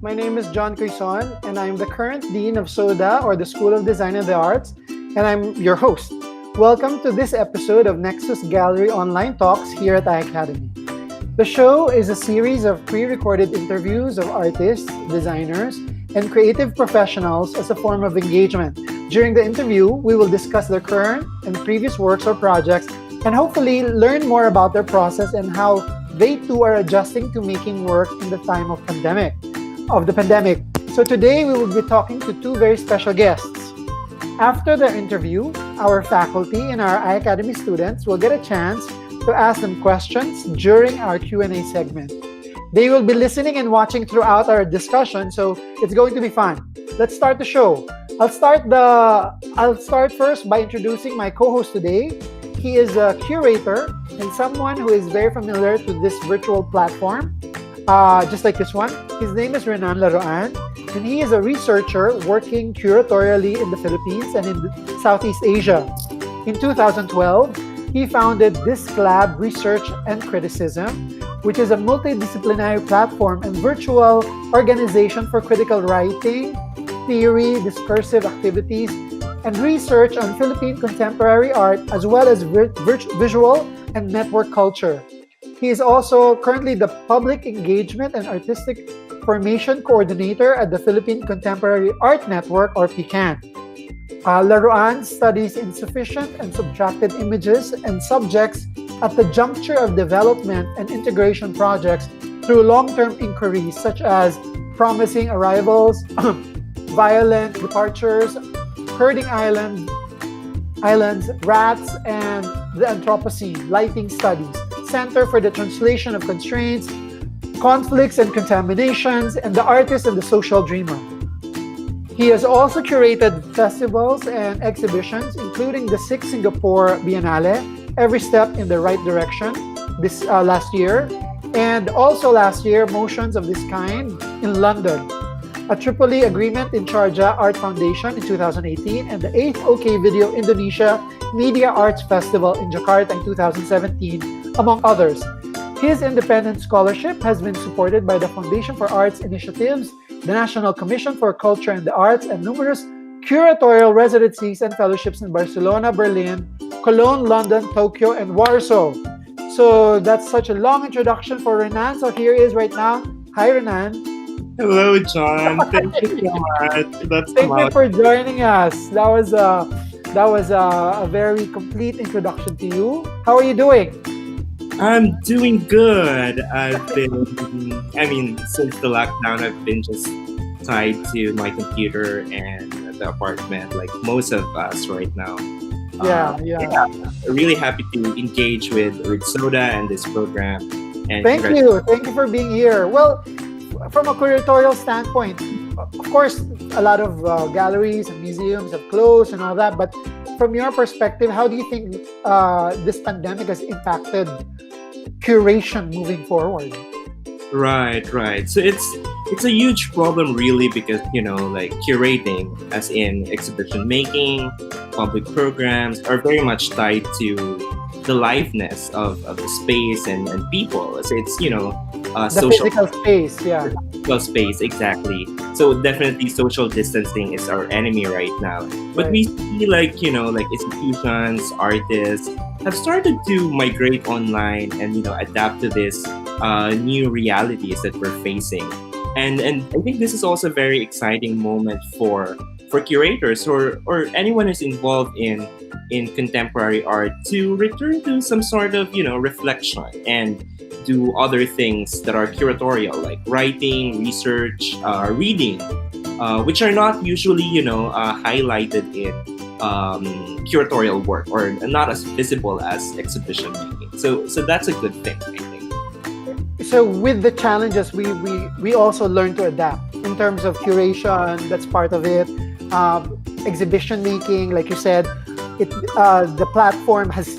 My name is John Quezon, and I'm the current Dean of SODA, or the School of Design and the Arts, and I'm your host. Welcome to this episode of Nexus Gallery Online Talks here at iAcademy. The show is a series of pre-recorded interviews of artists, designers, and creative professionals as a form of engagement. During the interview, we will discuss their current and previous works or projects and hopefully learn more about their process and how they too are adjusting to making work in the time of the pandemic. So today we will be talking to two very special guests. After their interview, our faculty and our iAcademy students will get a chance to ask them questions during our Q&A segment. They will be listening and watching throughout our discussion, so it's going to be fun. Let's start the show. I'll start first by introducing my co-host today. He is a curator and someone who is very familiar to this virtual platform, just like this one. His name is Renan Laruan, and he is a researcher working curatorially in the Philippines and in Southeast Asia. In 2012, he founded Disc Lab Research and Criticism, which is a multidisciplinary platform and virtual organization for critical writing, theory, discursive activities, and research on Philippine contemporary art, as well as visual and network culture. He is also currently the Public Engagement and Artistic Formation Coordinator at the Philippine Contemporary Art Network, or PCAN. Laruan studies insufficient and subtracted images and subjects at the juncture of development and integration projects through long-term inquiries such as promising arrivals, violent departures, herding islands, rats, and the Anthropocene, lighting studies, Center for the Translation of Constraints, Conflicts and Contaminations, and the Artist and the Social Dreamer. He has also curated festivals and exhibitions, including the 6th Singapore Biennale, Every Step in the Right Direction, this last year, and also last year, Motions of This Kind in London, a Tripoli Agreement in Sharjah Art Foundation in 2018, and the 8th OK Video Indonesia Media Arts Festival in Jakarta in 2017, among others. His independent scholarship has been supported by the Foundation for Arts Initiatives, the National Commission for Culture and the Arts, and numerous curatorial residencies and fellowships in Barcelona, Berlin, Cologne, London, Tokyo, and Warsaw. So that's such a long introduction for Renan. So here he is right now. Hi, Renan. Hello, John. Thank you so much. Thank you for joining us. That was a very complete introduction to you. How are you doing? I'm doing good. Since the lockdown, I've been just tied to my computer and the apartment, like most of us right now. Yeah. Really happy to engage with Soda and this program. And Thank you for being here. Well, from a curatorial standpoint, of course, a lot of galleries and museums have closed and all that. But from your perspective, how do you think this pandemic has impacted curation moving forward? Right. So it's a huge problem, really, because like curating, as in exhibition making, public programs, are very much tied to the liveness of the space and people. So it's The social physical space, yeah. physical space, exactly. So definitely social distancing is our enemy right now. But Right. we see like institutions, artists have started to migrate online and adapt to this new realities that we're facing. And I think this is also a very exciting moment for curators or anyone who's involved in contemporary art to return to some sort of reflection and do other things that are curatorial, like writing, research, reading, which are not usually highlighted in curatorial work or not as visible as exhibition making. So that's a good thing, I think. So with the challenges, we also learn to adapt in terms of curation. That's part of it. Exhibition making, like you said, the platform has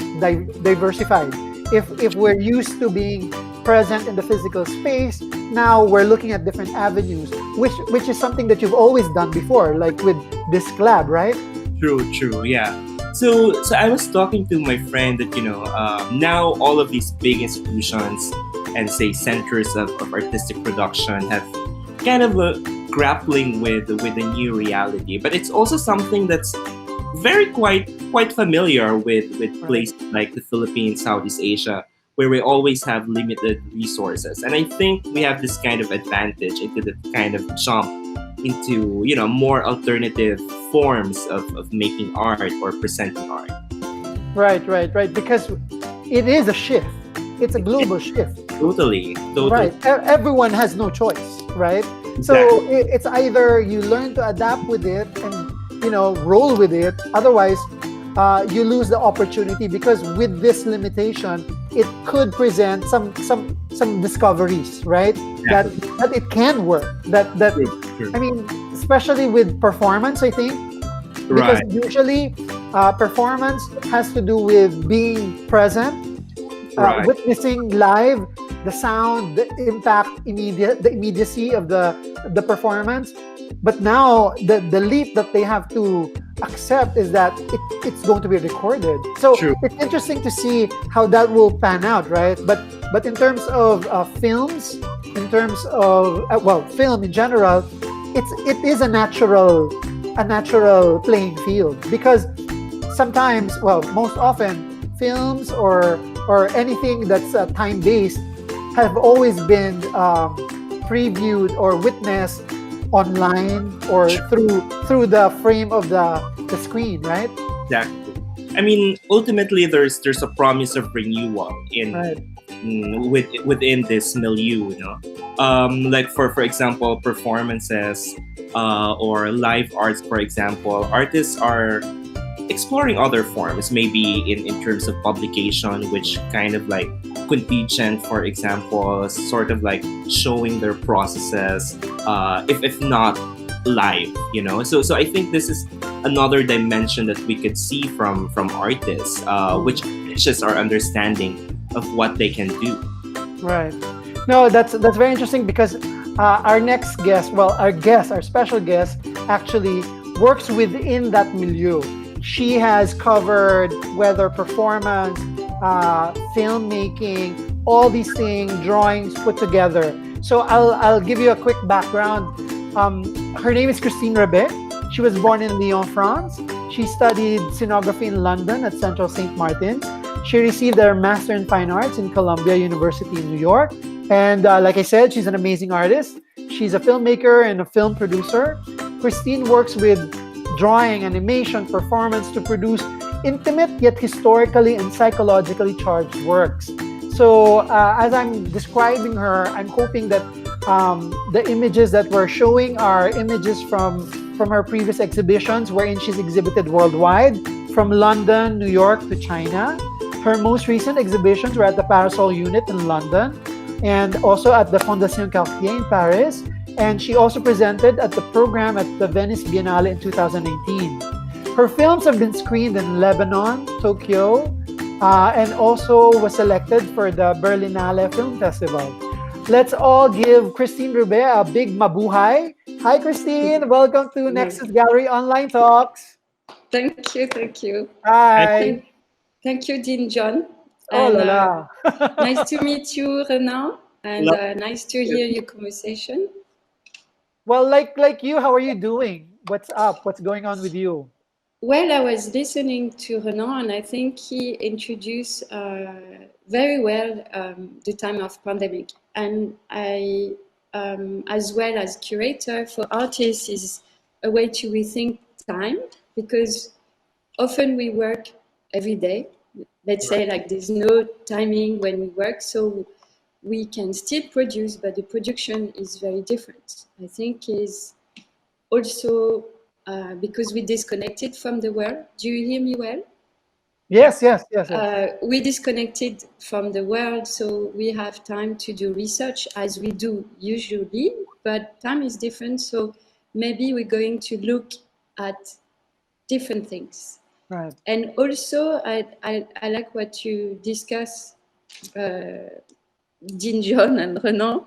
diversified. If we're used to being present in the physical space, now we're looking at different avenues, which is something that you've always done before, like with Disc Lab, right? True, yeah. So I was talking to my friend that now all of these big institutions and say centers of artistic production have kind of grappling with a new reality. But it's also something that's very quite familiar with places like the Philippines, Southeast Asia, where we always have limited resources. And I think we have this kind of advantage into the kind of jump into more alternative forms of making art or presenting art. Right. Because it is a shift. It's a global shift. Totally. Right. Everyone has no choice, right? Exactly. So it's either you learn to adapt with it and roll with it. Otherwise, you lose the opportunity, because with this limitation, it could present some discoveries, right? Exactly. That it can work. That True. I mean, especially with performance, I think, because Right. usually performance has to do with being present, Right. witnessing live the sound, the impact, the immediacy of the performance. But now the leap that they have to accept is that it's going to be recorded. So True. it's interesting to see how that will pan out, right? But in terms of films, in terms of film in general, it is a natural playing field, because sometimes, most often, films or anything that's time based have always been previewed or witnessed online or through the frame of the screen, right? Exactly. I mean, ultimately, there's a promise of renewal Right. within this milieu. Like for example, performances or live arts. For example, artists are exploring other forms, maybe in terms of publication, which kind of like contingent, for example, sort of like showing their processes, if not live, So I think this is another dimension that we could see from artists, which enriches our understanding of what they can do. Right. No, that's very interesting, because our next guest, our special guest, actually works within that milieu. She has covered whether performance, filmmaking, all these things, drawings put together. So I'll give you a quick background. Her name is Christine Rebet. She was born in Lyon, France. She studied scenography in London at Central St. Martin's. She received her Master in Fine Arts in Columbia University in New York. And like I said, she's an amazing artist. She's a filmmaker and a film producer. Christine works with drawing, animation, performance to produce intimate yet historically and psychologically charged works. So as I'm describing her, I'm hoping that the images that we're showing are images from her previous exhibitions, wherein she's exhibited worldwide, from London, New York to China. Her most recent exhibitions were at the Parasol Unit in London and also at the Fondation Cartier in Paris. And she also presented at the program at the Venice Biennale in 2019. Her films have been screened in Lebanon, Tokyo, and also was selected for the Berlinale Film Festival. Let's all give Christine Rebet a big mabuhay. Hi, Christine. Welcome to Nexus Gallery Online Talks. Thank you. Hi. Thank you, Dean John. Oh, And, la la. nice to meet you, Renan, and Love nice to hear your conversation. Well, like you, how are you doing? What's up? What's going on with you? Well, I was listening to Renan, and I think he introduced very well the time of pandemic. And I, as well as curator for artists, is a way to rethink time, because often we work every day. Let's say like there's no timing when we work, so we can still produce, but the production is very different. I think is also because we disconnected from the world. Do you hear me well? Yes. We disconnected from the world, so we have time to do research as we do usually, but time is different, so maybe we're going to look at different things. Right. And also, I like what you discuss, Dean John and Renan,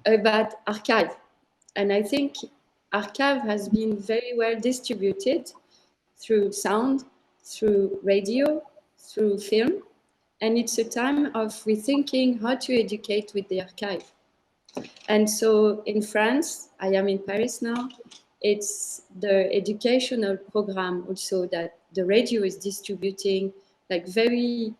about archive. And I think archive has been very well distributed through sound, through radio, through film. And it's a time of rethinking how to educate with the archive. And so in France, I am in Paris now, it's the educational program also that the radio is distributing, like very,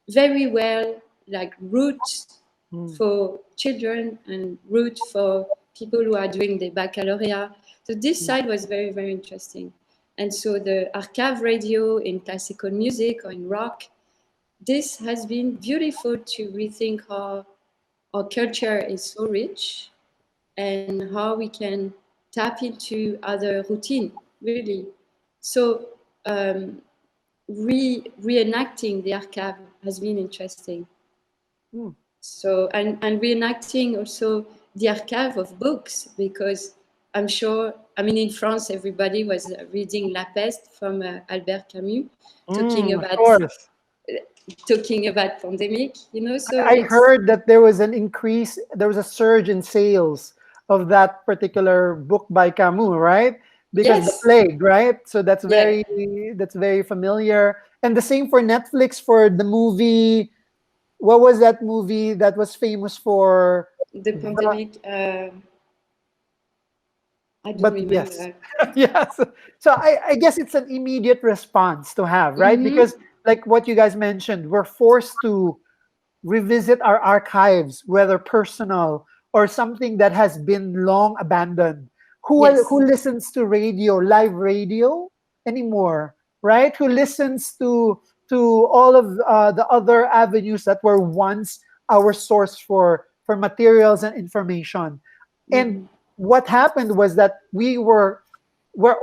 very well, like route Mm. for children and route for people who are doing the baccalaureate. So this side was very, very interesting. And so the archive radio in classical music or in rock, this has been beautiful to rethink how our culture is so rich and how we can tap into other routine, really. So reenacting the archive has been interesting. Mm. So and reenacting also the archive of books, because I'm sure, I mean, in France everybody was reading La Peste from Albert Camus, talking Of about course. talking about pandemic, you know. So I it's heard that there was an increase, there was a surge in sales of that particular book by Camus, right? Because the yes, plague, right? So yeah, that's very familiar. And the same for Netflix for the movie. What was that movie that was famous for the the, pandemic. I don't but yes. remember. Yes. So I guess it's an immediate response to have, right? Because Mm-hmm. like what you guys mentioned, we're forced to revisit our archives, whether personal or something that has been long abandoned. Who Yes. listens to radio, live radio anymore, right? Who listens to all of the other avenues that were once our source for materials and information. And Mm-hmm. what happened was that we're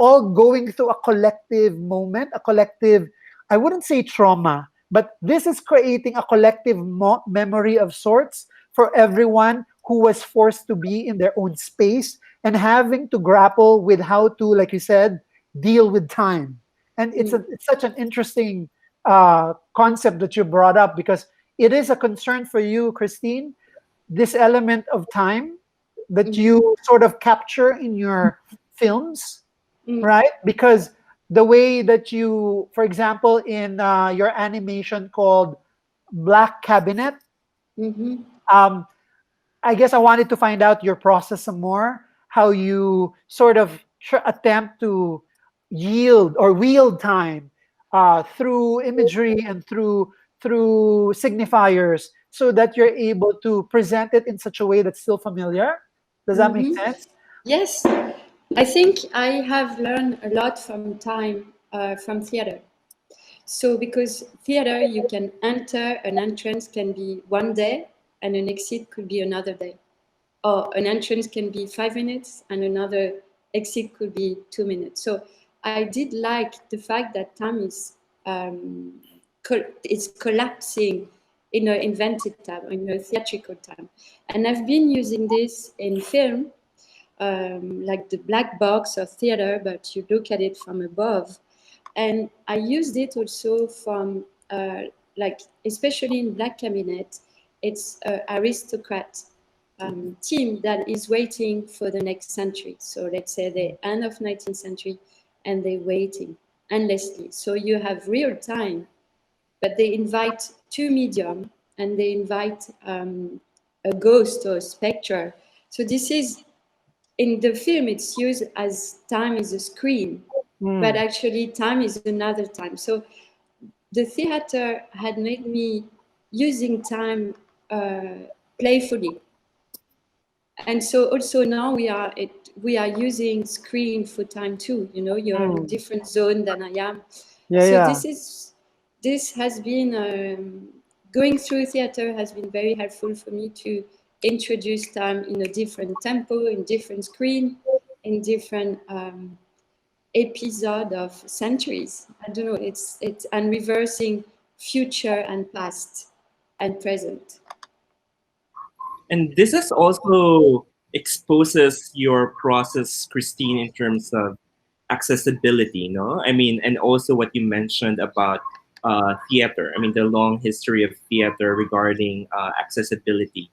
all going through a collective moment, a collective, I wouldn't say trauma, but this is creating a collective memory of sorts for everyone who was forced to be in their own space and having to grapple with how to, like you said, deal with time. And Mm-hmm. it's such an interesting concept that you brought up because it is a concern for you, Christine, this element of time that Mm-hmm. you sort of capture in your films, Mm-hmm. right? Because the way that you, for example, in your animation called Black Cabinet, Mm-hmm. um, I guess I wanted to find out your process some more, how you sort of attempt to yield or wield time through imagery and through signifiers so that you're able to present it in such a way that's still familiar. Does that make Mm-hmm. sense? Yes, I think I have learned a lot from time from theater. So because theater, you can enter, an entrance can be one day and an exit could be another day. Or an entrance can be 5 minutes and another exit could be 2 minutes. So I did like the fact that time is it's collapsing in an invented time, in a theatrical time. And I've been using this in film, like the black box of theater, but you look at it from above. And I used it also from, like, especially in Black Cabinet, it's an aristocrat team that is waiting for the next century. So let's say the end of 19th century, and they're waiting endlessly. So you have real time, but they invite two medium and they invite a ghost or a spectre. So this is, in the film, it's used as time is a screen, but Mm. actually time is another time. So the theater had made me using time playfully. And so also now we are using screen for time too. You know, you're in a Mm. different zone than I am. Yeah, So yeah. this has been going through theater has been very helpful for me to introduce time in a different tempo, in different screen, in different episode of centuries. I don't know. It's and reversing future and past and present. And this is also exposes your process, Christine, in terms of accessibility, no? I mean, and also what you mentioned about theater. I mean, the long history of theater regarding accessibility.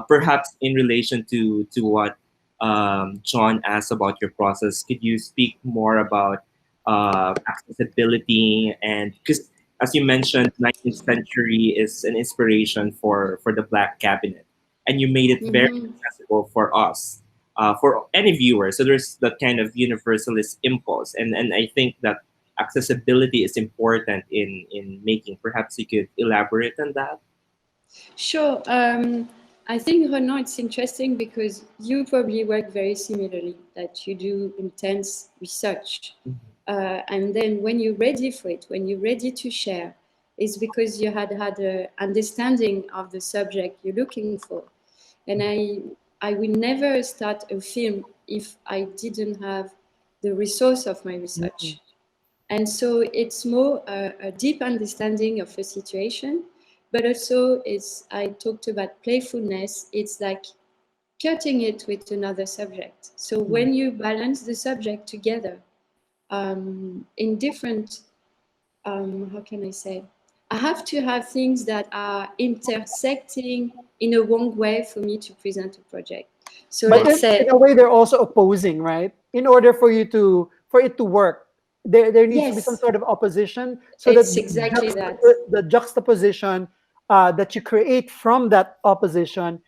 Perhaps in relation to what John asked about your process, could you speak more about accessibility? And because, as you mentioned, 19th century is an inspiration for the Black Cabinet. and you made it very Mm-hmm. accessible for us, for any viewer. So there's that kind of universalist impulse, and I think that accessibility is important in making. Perhaps you could elaborate on that. Sure. I think, Renan, it's interesting because you probably work very similarly, that you do intense research. And then when you're ready for it, when you're ready to share, it's because you had an understanding of the subject you're looking for. And I will never start a film if I didn't have the resource of my research. And so it's more a deep understanding of a situation, but also it's, I talked about playfulness. It's like cutting it with another subject. So when you balance the subject together in different, how can I say? I have to have things that are intersecting in a wrong way for me to present a project. So But let's in say, a way, they're also opposing, right? In order for you to for it to work, there needs to be some yes, sort of opposition, so that it's exactly that. the juxtaposition that you create from that opposition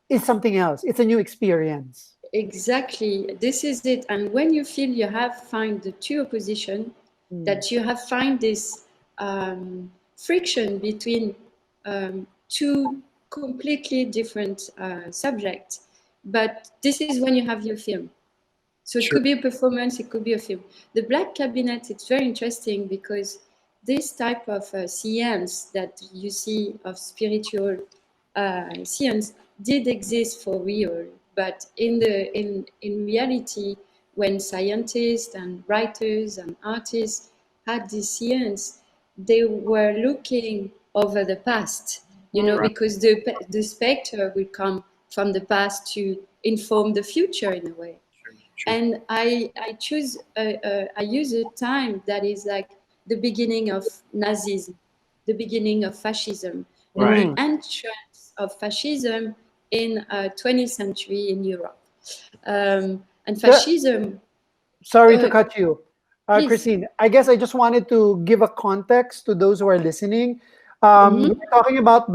is something else. It's a new experience. Exactly, this is it. And when you feel you have find the two opposition, that you have find this friction between two completely different subjects, but this is when you have your film. So it Sure. could be a performance, it could be a film. The Black Cabinet, it's very interesting because this type of science that you see of spiritual science did exist for real, but in reality, when scientists and writers and artists had this science, they were looking over the past, you know, Right. because the spectre will come from the past to inform the future in a way. Sure. And I use a time that is like the beginning of Nazism, the beginning of fascism, the Right. entrance of fascism in 20th century in Europe. And Ju- fascism, Sorry to uh, cut you, please. Christine. I guess I just wanted to give a context to those who are listening. Mhm. We're talking about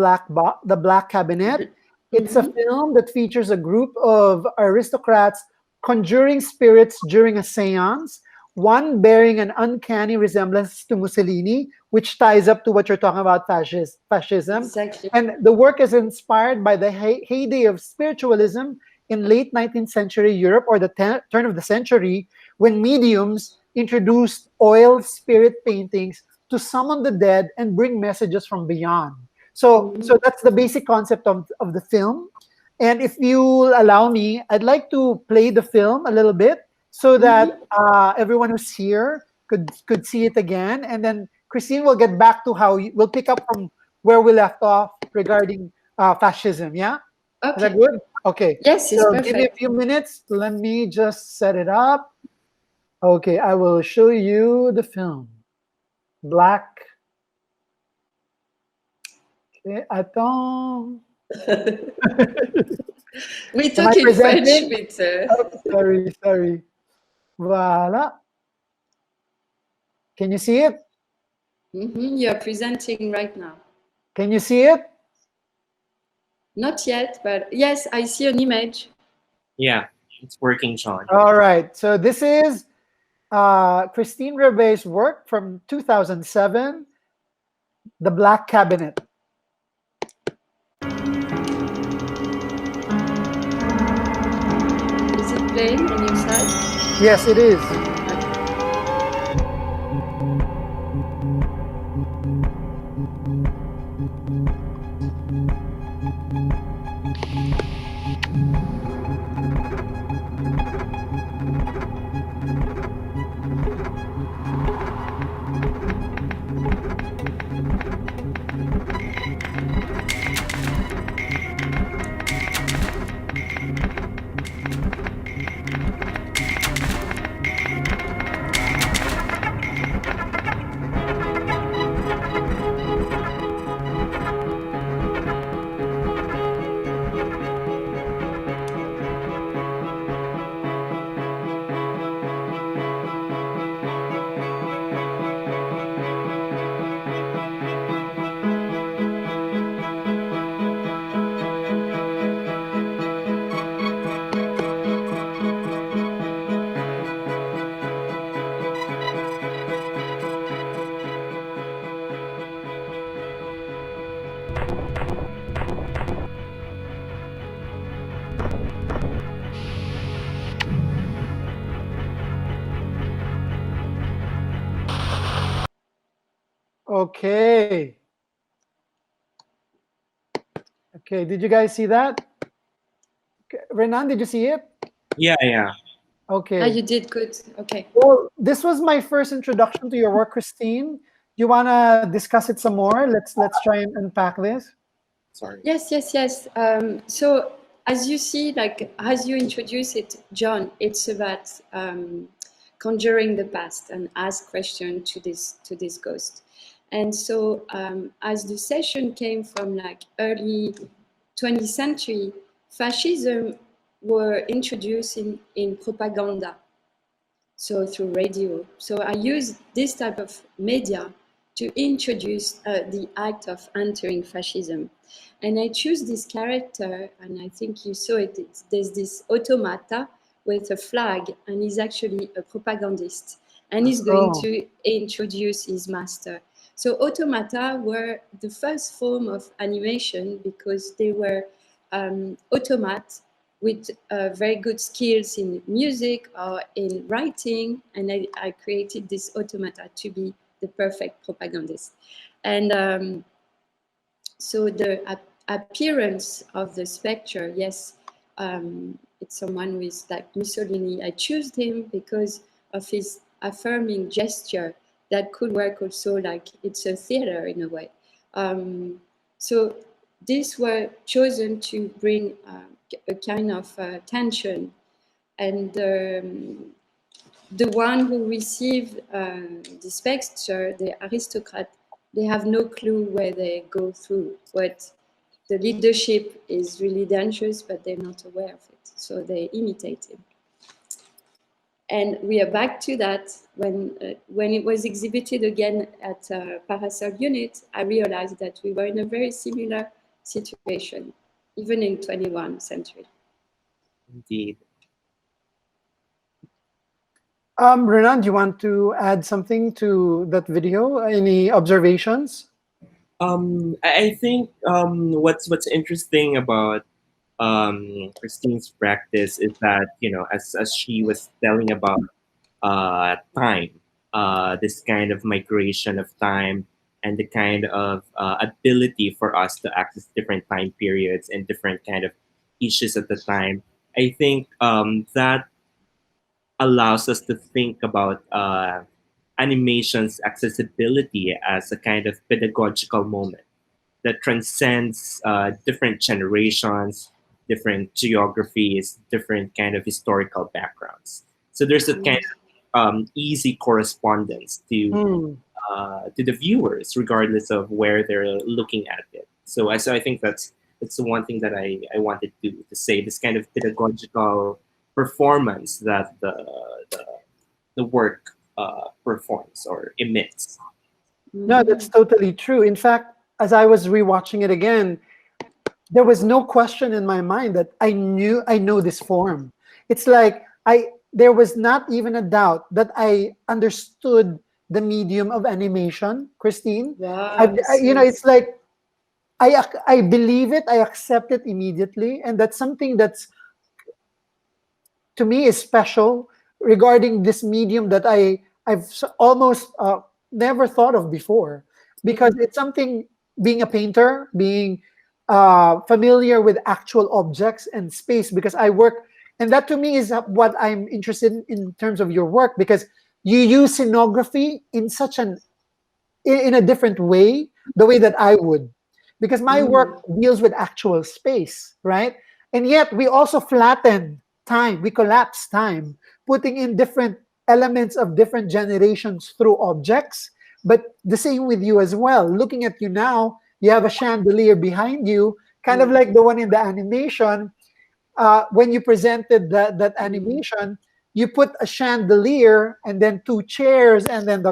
the Black Cabinet. It's a Mhm. film that features a group of aristocrats conjuring spirits during a séance, one bearing an uncanny resemblance to Mussolini, which ties up to what you're talking about, fascism. Exactly. And the work is inspired by the heyday of spiritualism in late 19th century Europe, or the turn of the century, when mediums introduced oil spirit paintings to summon the dead and bring messages from beyond. So Mhm. that's the basic concept of the film. And if you allow me, I'd like to play the film a little bit so that Mhm. everyone who's here could see it again. And then Christine will get back to we'll pick up from where we left off regarding fascism. Yeah? Is that Okay. good? Okay. Yes, it's So give me a perfect. few minutes. Let me just set it up. Okay, I will show you the film. Black. Okay, attends. We Am I talk in French presenting? with. Oh, sorry. Voila. Can you see it? You're presenting right now. Can you see it? Not yet, but yes, I see an image. Yeah, it's working, Sean. All right. So this is Christine Rebet's work from 2007, The Black Cabinet. Is it playing on your side? Yes, it is. Okay. Okay. Did you guys see that? Okay. Renan, did you see it? Yeah, yeah. Ah, Okay. you did good. Okay. Well, this was my first introduction to your work, Christine. You wanna discuss it some more? Let's try and unpack this. Sorry. Yes, yes, yes. So as you see, like as you introduce it, John, it's about conjuring the past and ask questions to this ghost. And so as the session came from like early 20th century, fascism were introduced in propaganda, so through radio. So I use this type of media to introduce the act of entering fascism. And I choose this character, and I think you saw it. There's this automata with a flag, and he's actually a propagandist, and he's going Oh, to introduce his master. So automata were the first form of animation because they were automat with very good skills in music or in writing, and I created this automata to be the perfect propagandist. And so the appearance of the spectre, yes, it's someone who is like Mussolini. I chose him because of his affirming gesture that could work also like it's a theater in a way. So these were chosen to bring a kind of tension, and the one who received the spectre, the aristocrat, they have no clue where they go through. But the leadership is really dangerous, but they're not aware of it, so they imitate him. And we are back to that. When it was exhibited again at Parasol Unit, I realized that we were in a very similar situation, even in 21st century. Indeed. Renan, do you want to add something to that video? Any observations? I think what's interesting about Christine's practice is that, as she was telling about time, this kind of migration of time and the kind of ability for us to access different time periods and different kind of issues at the time. I think that allows us to think about animation's accessibility as a kind of pedagogical moment that transcends different generations, different geographies, different kind of historical backgrounds. So there's a kind of easy correspondence Hmm. to the viewers, regardless of where they're looking at it. So I think that's the one thing that I wanted to say. This kind of pedagogical performance that the work performs or emits. No, that's totally true. In fact, as I was rewatching it again, there was no question in my mind that I know this form. It's like there was not even a doubt that I understood the medium of animation, Christine. Wow, It's like I believe it, I accept it immediately, and that's something that's to me is special regarding this medium that almost never thought of before, because it's something, being a painter, being familiar with actual objects and space, because I work, and that to me is what I'm interested in terms of your work, because you use scenography in such in a different way, the way that I would, because my work deals with actual space, right? And yet we also flatten time, we collapse time, putting in different elements of different generations through objects. But the same with you as well. Looking at you now, you have a chandelier behind you, kind of like the one in the animation. When you presented that animation, you put a chandelier and then two chairs and then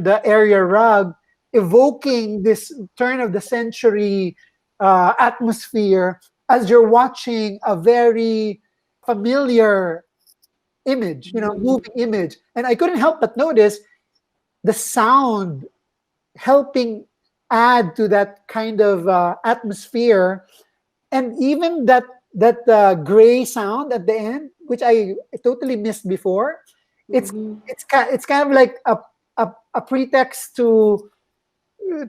the area rug, evoking this turn of the century atmosphere as you're watching a very familiar image, moving image. And I couldn't help but notice the sound helping add to that kind of atmosphere, and even that gray sound at the end, which I totally missed before. It's it's kind of like a pretext to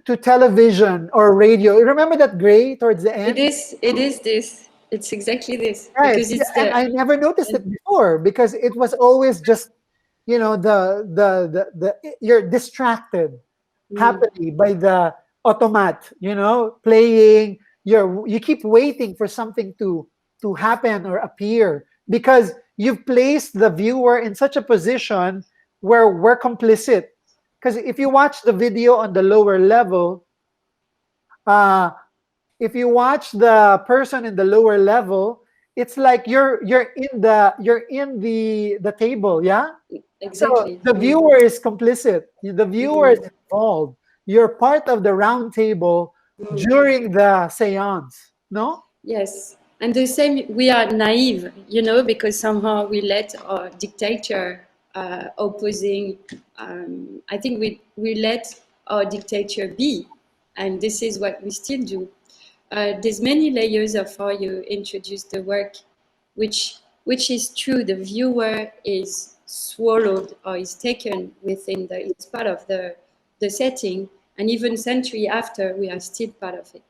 to television or radio. Remember that gray towards the end? It is this. It's exactly this Right. because Yeah, it's and the. I never noticed it before because it was always just, you're distracted Mm, happily by the automat, playing. You keep waiting for something to happen or appear because you've placed the viewer in such a position where we're complicit. Because if you watch the video on the lower level, uh, if you watch the person in the lower level, it's like you're in the table, yeah. So exactly. the Mm, viewer is complicit. The viewer is mm, involved. You're part of the round table mm. during the seance. No? Yes. And the same, we are naive, because somehow we let our dictator opposing, I think we let our dictator be. And this is what we still do. There's many layers of how you introduce the work, which is true. The viewer is swallowed or is taken within it's part of the setting. And even century after, we are still part of it.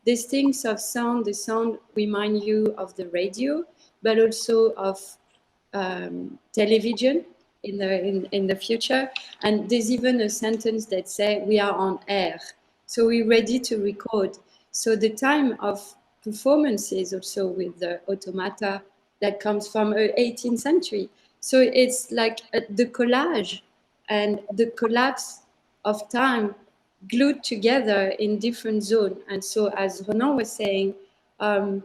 These things of sound, the sound remind you of the radio, but also of television in the future. And there's even a sentence that says we are on air. So we're ready to record. So the time of performances also with the automata that comes from 18th century. So it's like the collage and the collapse of time glued together in different zones. And so, as Ronan was saying, um,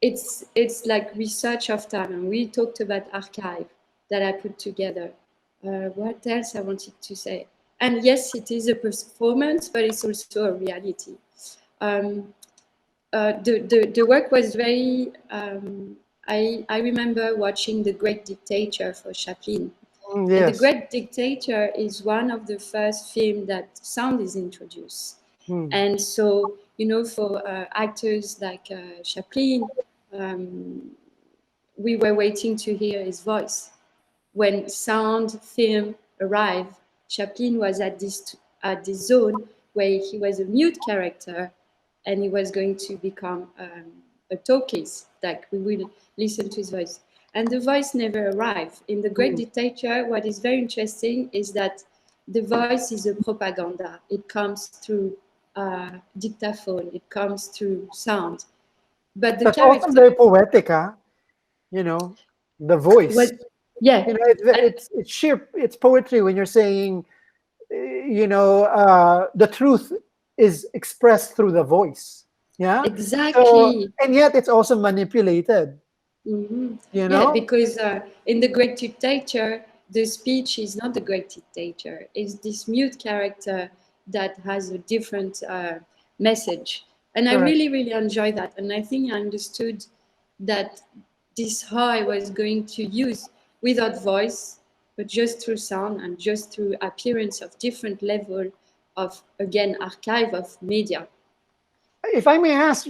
it's like research of time. And we talked about archive that I put together. What else I wanted to say? And yes, it is a performance, but it's also a reality. Um, the work was very. I remember watching The Great Dictator for Chaplin. And The Yes. Great Dictator is one of the first films that sound is introduced. Hmm. And so, for actors like Chaplin, um, we were waiting to hear his voice. When sound film arrived, Chaplin was at this zone where he was a mute character, and he was going to become a talkies, like we will listen to his voice. And the voice never arrived. In The Great Hmm. Dictator, what is very interesting is that the voice is a propaganda. It comes through dictaphone, it comes through sound. But the That's also character very poetic, huh? You know, the voice. was, yeah, It's sheer. It's poetry when you're saying, the truth is expressed through the voice. Yeah. So, exactly. and yet it's also manipulated. Hmm. You Yeah, know. because in The Great Dictator, the speech is not the Great Dictator. It's this mute character that has a different message. And I Correct. really, really enjoy that. And I think I understood that this how I was going to use without voice, but just through sound and just through appearance of different level of, again, archive of media. If I may ask,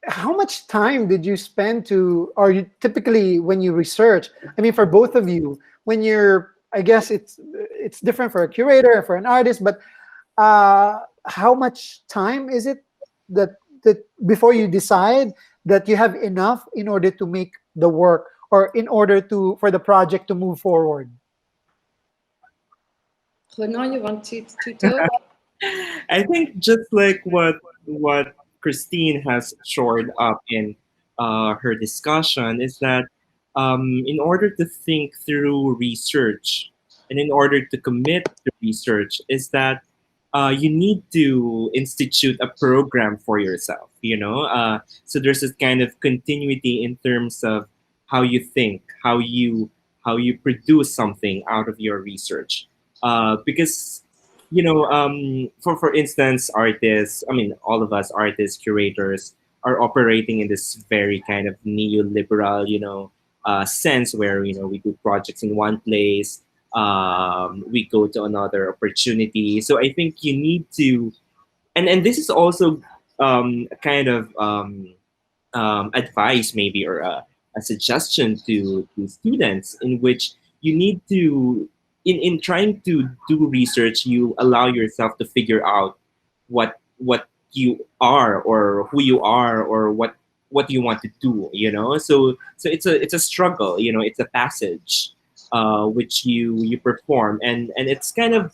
how much time did you spend or you typically when you research? I mean, for both of you, when you're, I guess it's different for a curator and for an artist, but how much time is it that before you decide that you have enough in order to make the work or in order for the project to move forward? Ronan, you want to talk? I think just like what Christine has shored up in her discussion is that in order to think through research and in order to commit to research is that you need to institute a program for yourself. So there's this kind of continuity in terms of how you think, how you produce something out of your research, because for instance, artists, I mean, all of us artists, curators, are operating in this very kind of neoliberal, sense where we do projects in one place, we go to another opportunity. So I think you need to, and this is also a kind of advice maybe, or a suggestion to students, in which you need to in trying to do research, you allow yourself to figure out what you are, or who you are, or what you want to do, so it's a struggle, it's a passage, which you perform, and it's kind of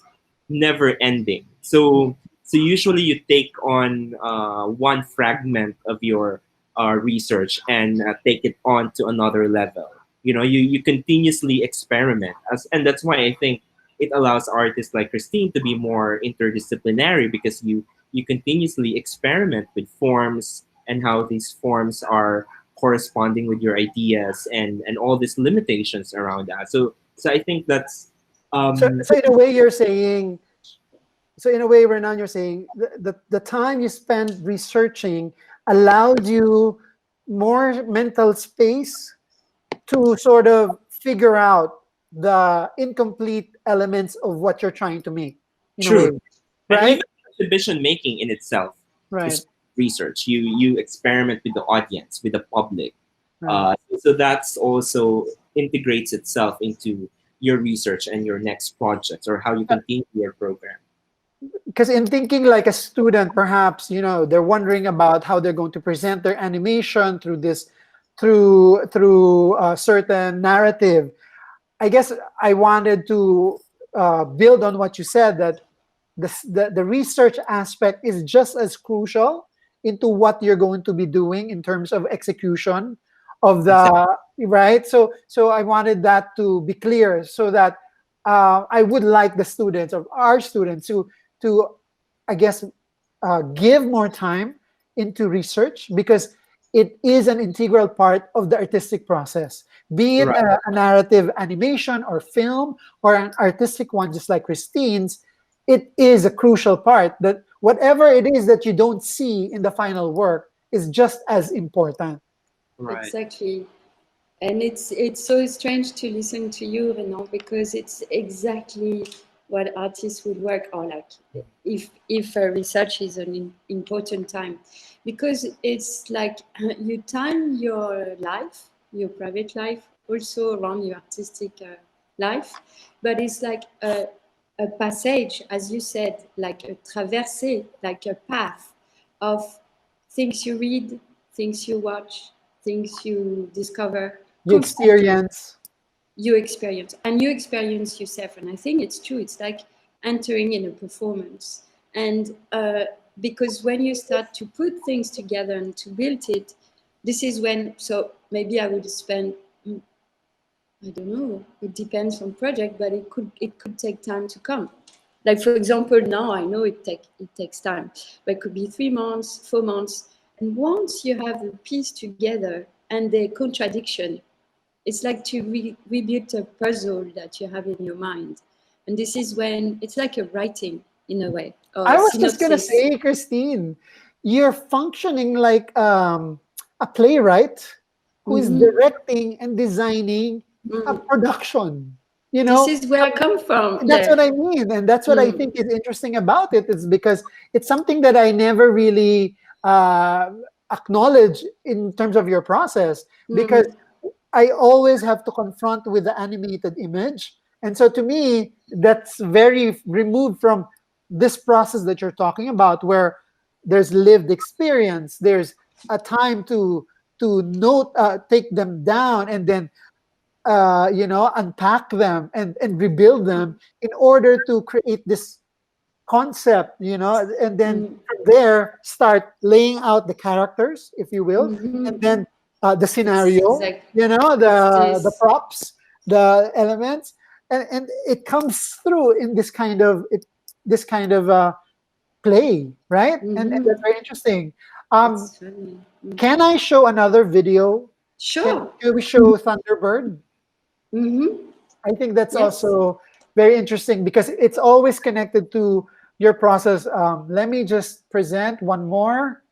never ending. So usually you take on one fragment of your research and take it on to another level. You continuously experiment, and that's why I think it allows artists like Christine to be more interdisciplinary, because you continuously experiment with forms and how these forms are corresponding with your ideas, and all these limitations around that. So I think that's So, um so in a way, you're saying, so in a way, Renan, you're saying the time you spend researching allowed you more mental space to sort of figure out the incomplete elements of what you're trying to make, in a true. way, And right? even exhibition making in itself Right, is research. You experiment with the audience, with the public. right. So that's also integrates itself into your research and your next projects, or how you continue your program. Because in thinking like a student, perhaps they're wondering about how they're going to present their animation through this, through a certain narrative. I guess I wanted to build on what you said, that the research aspect is just as crucial into what you're going to be doing in terms of execution of Exactly. the right. So I wanted that to be clear, so that I would like the students, of our students, to I guess give more time into research, because it is an integral part of the artistic process, be it Right. a narrative animation or film, or an artistic one just like Christine's. It is a crucial part, that whatever it is that you don't see in the final work is just as important. Right. Exactly. And it's so strange to listen to you, Renan, because it's exactly what artists would work on, like if research is an important time, because it's like you time your life, your private life, also around your artistic life, but it's like a passage, as you said, like a traversée, like a path of things you read, things you watch, things you discover You constantly. experience. You experience, and you experience yourself. And I think it's true. It's like entering in a performance. And because when you start to put things together and to build it, this is when, so maybe I would spend, I don't know, it depends on project, but it could take time to come. Like for example, now I know it takes time, but it could be 3 months, 4 months. And once you have the piece together and the contradiction, it's like to rebuild a puzzle that you have in your mind. And this is when it's like a writing in a way, or I a was just gonna synopsis. say, Christine, you're functioning like a playwright who is Mhm. directing and designing a Mm. production. You This know, is where I come from. that's Yeah. what I mean, and that's what I Mm. think is interesting about it. Is because it's something that I never really acknowledge in terms of your process, because Mm. I always have to confront with the animated image. And so to me, that's very removed from this process that you're talking about, where there's lived experience, there's a time to note, take them down, and then unpack them and rebuild them in order to create this concept, and then Mm. from there start laying out the characters, if you will, and Mhm. then the It's scenario, exact. It's the this. props, the elements, and it comes through in this kind of play, right? And that's Mhm. very interesting. Um, It's funny. Mm. can I show another video? Sure. Can we show Thunderbird? Mm-hmm. I think that's Yes. also very interesting, because it's always connected to your process. Let me just present one more.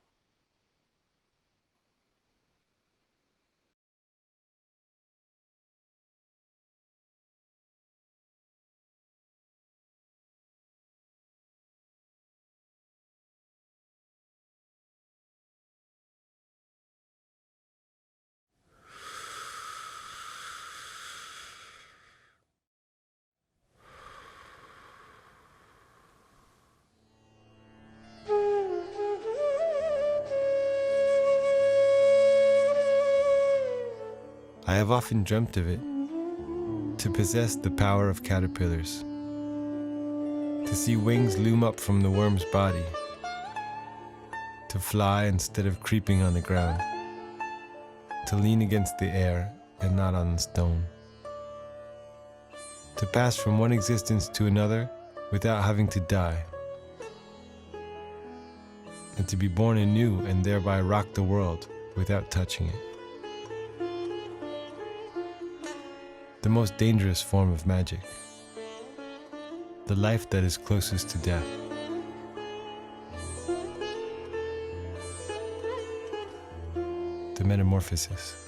have often dreamt of it, to possess the power of caterpillars, to see wings loom up from the worm's body, to fly instead of creeping on the ground, to lean against the air and not on the stone, to pass from one existence to another without having to die, and to be born anew and thereby rock the world without touching it. The most dangerous form of magic, the life that is closest to death. The metamorphosis.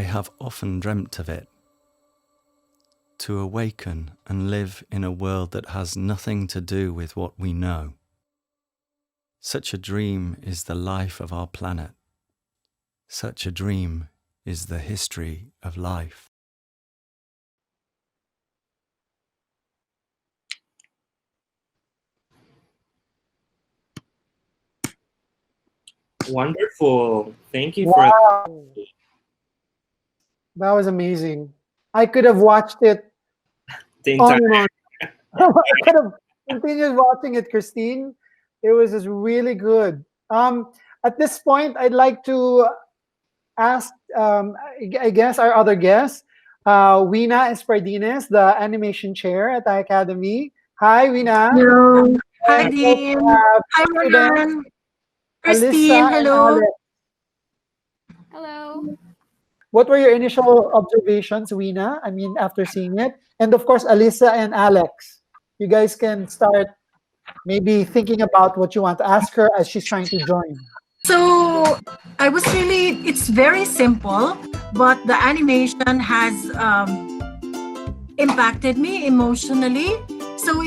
have often dreamt of it. To awaken and live in a world that has nothing to do with what we know. Such a dream is the life of our planet. Such a dream is the history of life. Wonderful. Thank you for Wow, that was amazing. I could have watched it the on entire. and on. I could have continued watching it, Christine. It was just really good. At this point, I'd like to ask, I guess, our other guest, Weena Espardines, the animation chair at the Academy. Hi, Weena. Hello. Hi, And also Dean. have Hi, students Ronan. Alyssa Christine, and hello. Alex. Hello. What were your initial observations, Weena? I mean, after seeing it, and of course, Alyssa and Alex. You guys can start maybe thinking about what you want to ask her as she's trying to join. So it's very simple, but the animation has impacted me emotionally. So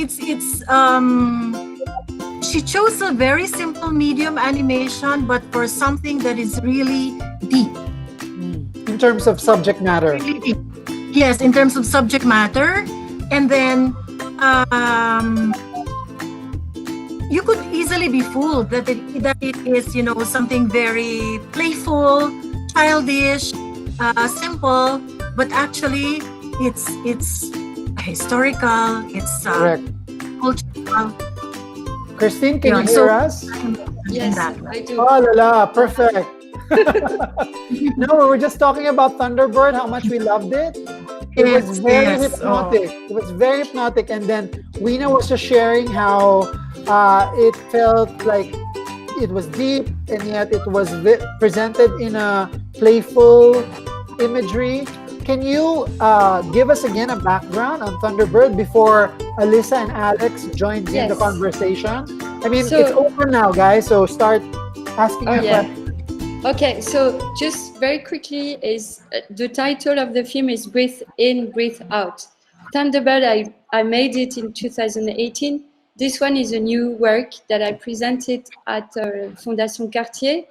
she chose a very simple medium animation, but for something that is really deep. In terms of subject matter. Really deep. Yes, in terms of subject matter. And then you could easily be fooled that it is, something very playful, childish, simple, but actually it's historical, it's Correct. cultural. Christine, can Yeah, you so- hear us? Yes, that. I do. Oh la la, perfect. No, we were just talking about Thunderbird, how much we loved it. It was very hypnotic. It was very hypnotic. And then Weena was just sharing how it felt like it was deep and yet it was presented in a playful imagery. Can you give us again a background on Thunderbird before Alyssa and Alex joins in the Yes. conversation? I mean, So- it's open now, guys, so start asking Oh, your yeah. questions. Okay, so just very quickly, is the title of the film is Breathe In, Breathe Out. Thunderbird, I made it in 2018. This one is a new work that I presented at Fondation Cartier.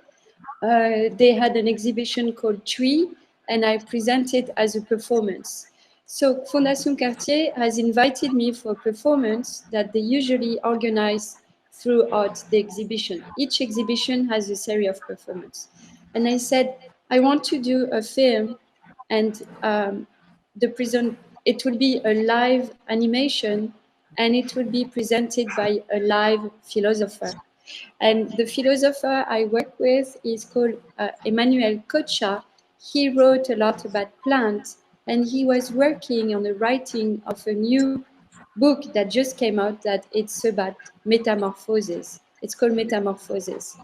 They had an exhibition called Tree, and I presented as a performance. So Fondation Cartier has invited me for a performance that they usually organize throughout the exhibition. Each exhibition has a series of performances. And I said, I want to do a film, and it will be a live animation, and it will be presented by a live philosopher. And the philosopher I work with is called Emmanuel Kocha. He wrote a lot about plants, and he was working on the writing of a new book that just came out that it's about metamorphosis. It's called Metamorphosis.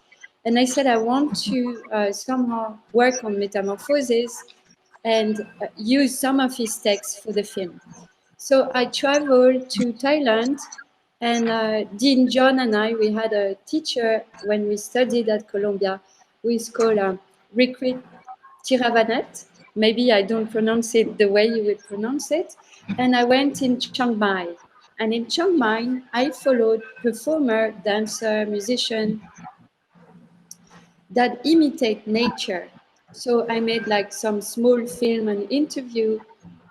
And I said, I want to somehow work on metamorphosis and use some of his texts for the film. So I traveled to Thailand, and Dean John and I, we had a teacher when we studied at Columbia who is called Rikrit Tiravanet. Maybe I don't pronounce it the way you would pronounce it. And I went in Chiang Mai. And in Chiang Mai, I followed performer, dancer, musician that imitate nature. So I made like some small film and interview,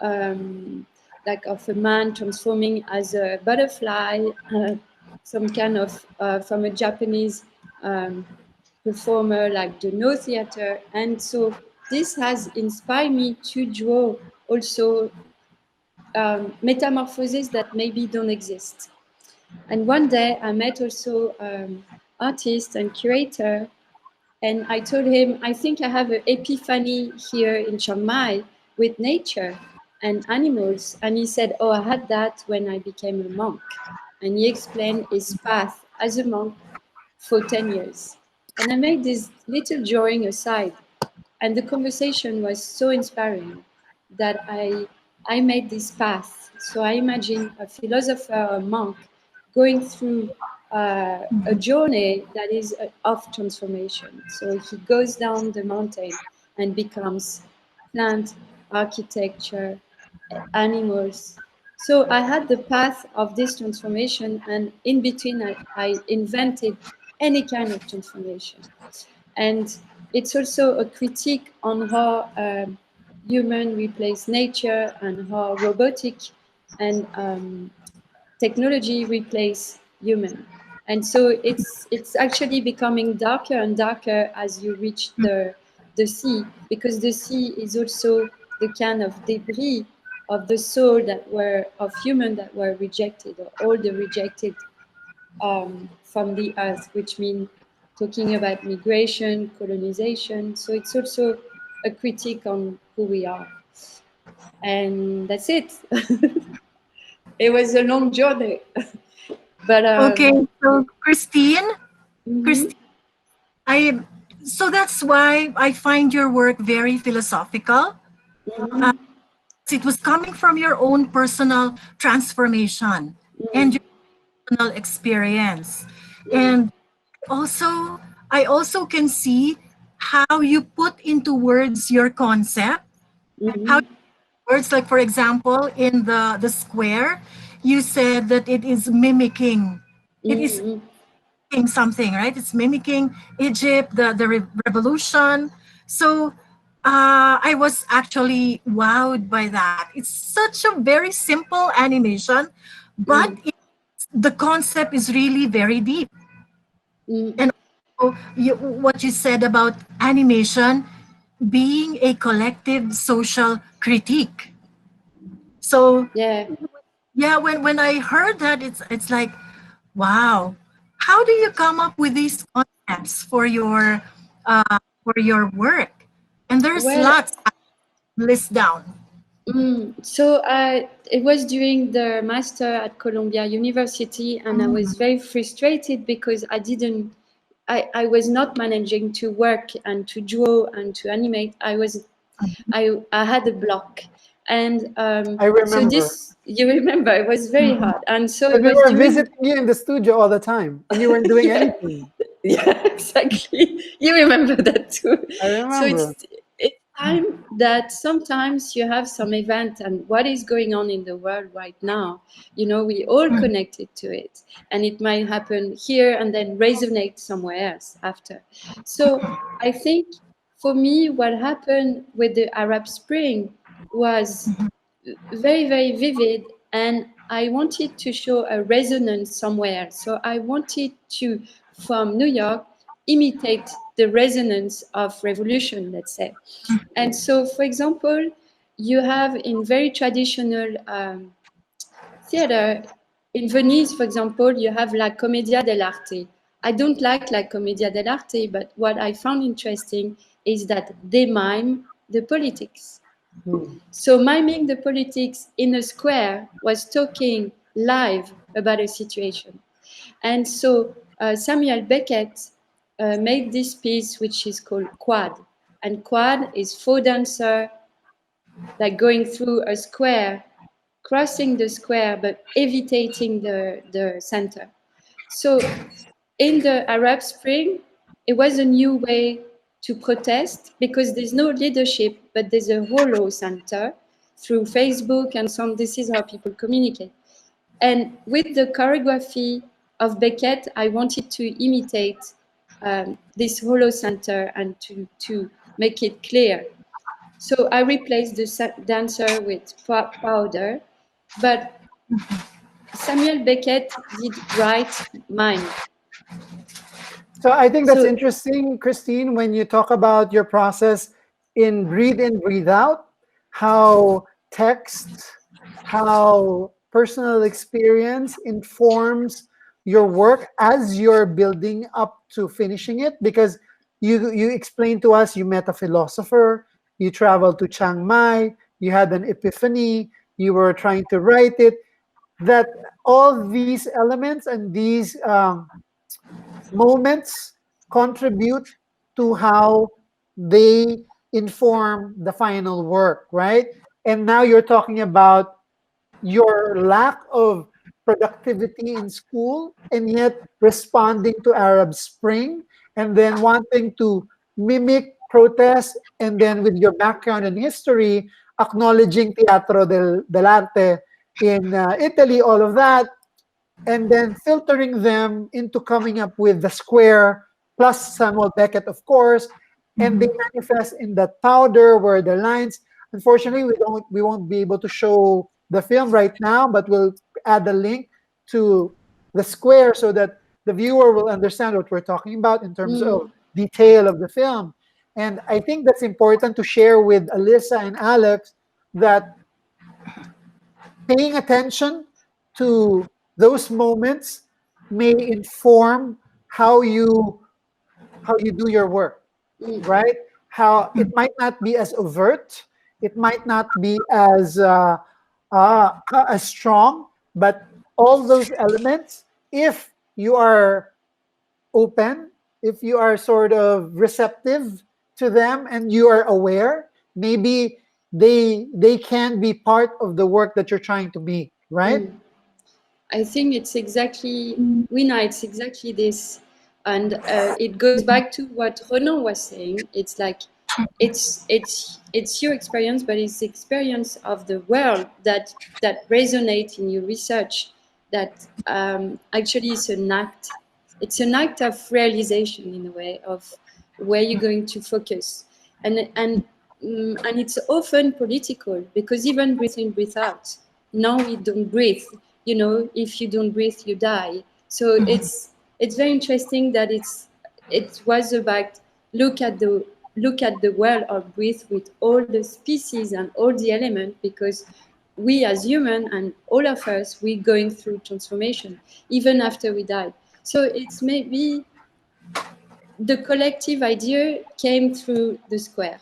like of a man transforming as a butterfly, some kind of from a Japanese performer like the No Theater. And so this has inspired me to draw also metamorphoses that maybe don't exist. And one day I met also artist and curator, and I told him, I think I have an epiphany here in Chiang Mai with nature and animals. And he said, oh, I had that when I became a monk. And he explained his path as a monk for 10 years. And I made this little drawing aside. And the conversation was so inspiring that I made this path. So I imagine a philosopher, a monk, going through a journey that is of transformation. So he goes down the mountain and becomes plant, architecture, animals. So I had the path of this transformation, and in between, I invented any kind of transformation. And it's also a critique on how human replace nature and how robotic and technology replace human. And so it's actually becoming darker and darker as you reach the sea, because the sea is also the kind of debris of the soul that were of human that were rejected, or all the rejected from the earth, which means talking about migration, colonization. So it's also a critique on who we are. And that's it. It was a long journey. But Okay, so Christine, mhm, Christine, I so that's why I find your work very philosophical. Uh, mhm, it was coming from your own personal transformation and mm, your personal experience. mm, And also, I also can see how you put into words your concept, how mhm, words like, for example, in the square, you said that it is mimicking. It is mhm. mimicking something, right? It's mimicking Egypt, the revolution. So I was actually wowed by that. It's such a very simple animation, but the concept is really very deep. Mm. And also what you said about animation being a collective social critique. So Yeah. yeah, when I heard that, it's like, wow, how do you come up with these concepts for your work? And there's Well, lots list down. so it was during the master at Columbia University, and I was very frustrated because I was not managing to work and to draw and to animate. I had a block. And I so remember. this, you remember, it was very hard. And so Because it we was were during, visiting you in the studio all the time, and you weren't doing yeah, anything. yeah, exactly. You remember that too. I So remember. it's time that sometimes you have some event, and what is going on in the world right now, we all connected to it, and it might happen here and then resonate somewhere else after. So I think for me, what happened with the Arab Spring was very, very vivid, and I wanted to show a resonance somewhere. So I wanted to, from New York, imitate the resonance of revolution, let's say. And so, for example, you have in very traditional theater, in Venice, for example, you have La Commedia dell'arte. I don't like La Commedia dell'arte, but what I found interesting is that they mime the politics. Hmm. So miming the politics in a square was talking live about a situation. And so Samuel Beckett made this piece, which is called Quad. And Quad is four dancer, like going through a square, crossing the square, but evitating the center. So in the Arab Spring, it was a new way to protest because there's no leadership, but there's a hollow center through Facebook and some. This is how people communicate. And with the choreography of Beckett, I wanted to imitate this hollow center and to make it clear. So I replaced the dancer with powder, but Samuel Beckett did write mime. So I think that's So interesting, Christine, when you talk about your process in, breathe out, how text, how personal experience informs your work as you're building up to finishing it. Because you explained to us you met a philosopher, you traveled to Chiang Mai, you had an epiphany, you were trying to write it, that all these elements and these moments contribute to how they inform the final work, right? And now you're talking about your lack of productivity in school and yet responding to Arab Spring and then wanting to mimic protest, and then with your background and history, acknowledging Teatro dell'Arte in Italy, all of that, and then filtering them into coming up with the square plus Samuel Beckett, of course, and they manifest in that powder where the lines. Unfortunately, we won't be able to show the film right now, but we'll add the link to the square so that the viewer will understand what we're talking about in terms of detail of the film. And I think that's important to share with Alyssa and Alex, that paying attention to those moments may inform how you do your work, right? How it might not be as overt, it might not be as strong, but all those elements, if you are open, if you are sort of receptive to them and you are aware, maybe they can be part of the work that you're trying to make, right? I think it's exactly, Wina, it's exactly this. And it goes back to what Renan was saying. It's like, it's your experience, but it's the experience of the world that resonates in your research, that actually is an act. It's an act of realization, in a way, of where you're going to focus. And it's often political, because even breathe in, breathe out. Now we don't breathe. You know, if you don't breathe, you die. So it's very interesting that it was about look at the world of breathe with all the species and all the elements, because we as human and all of us, we're going through transformation even after we die. So it's maybe the collective idea came through the square.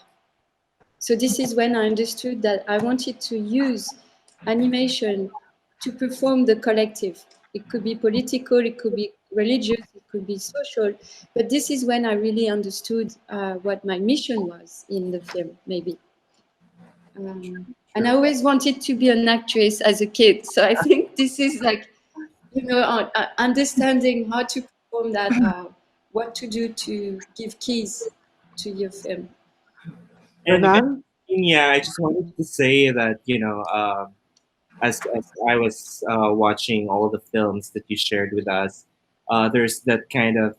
So this is when I understood that I wanted to use animation to perform the collective. It could be political, it could be religious, it could be social. But this is when I really understood what my mission was in the film, maybe. And I always wanted to be an actress as a kid. So I think this is like, understanding how to perform that, what to do to give keys to your film. And Renan? yeah, I just wanted to say that, as I was watching all the films that you shared with us, there's that kind of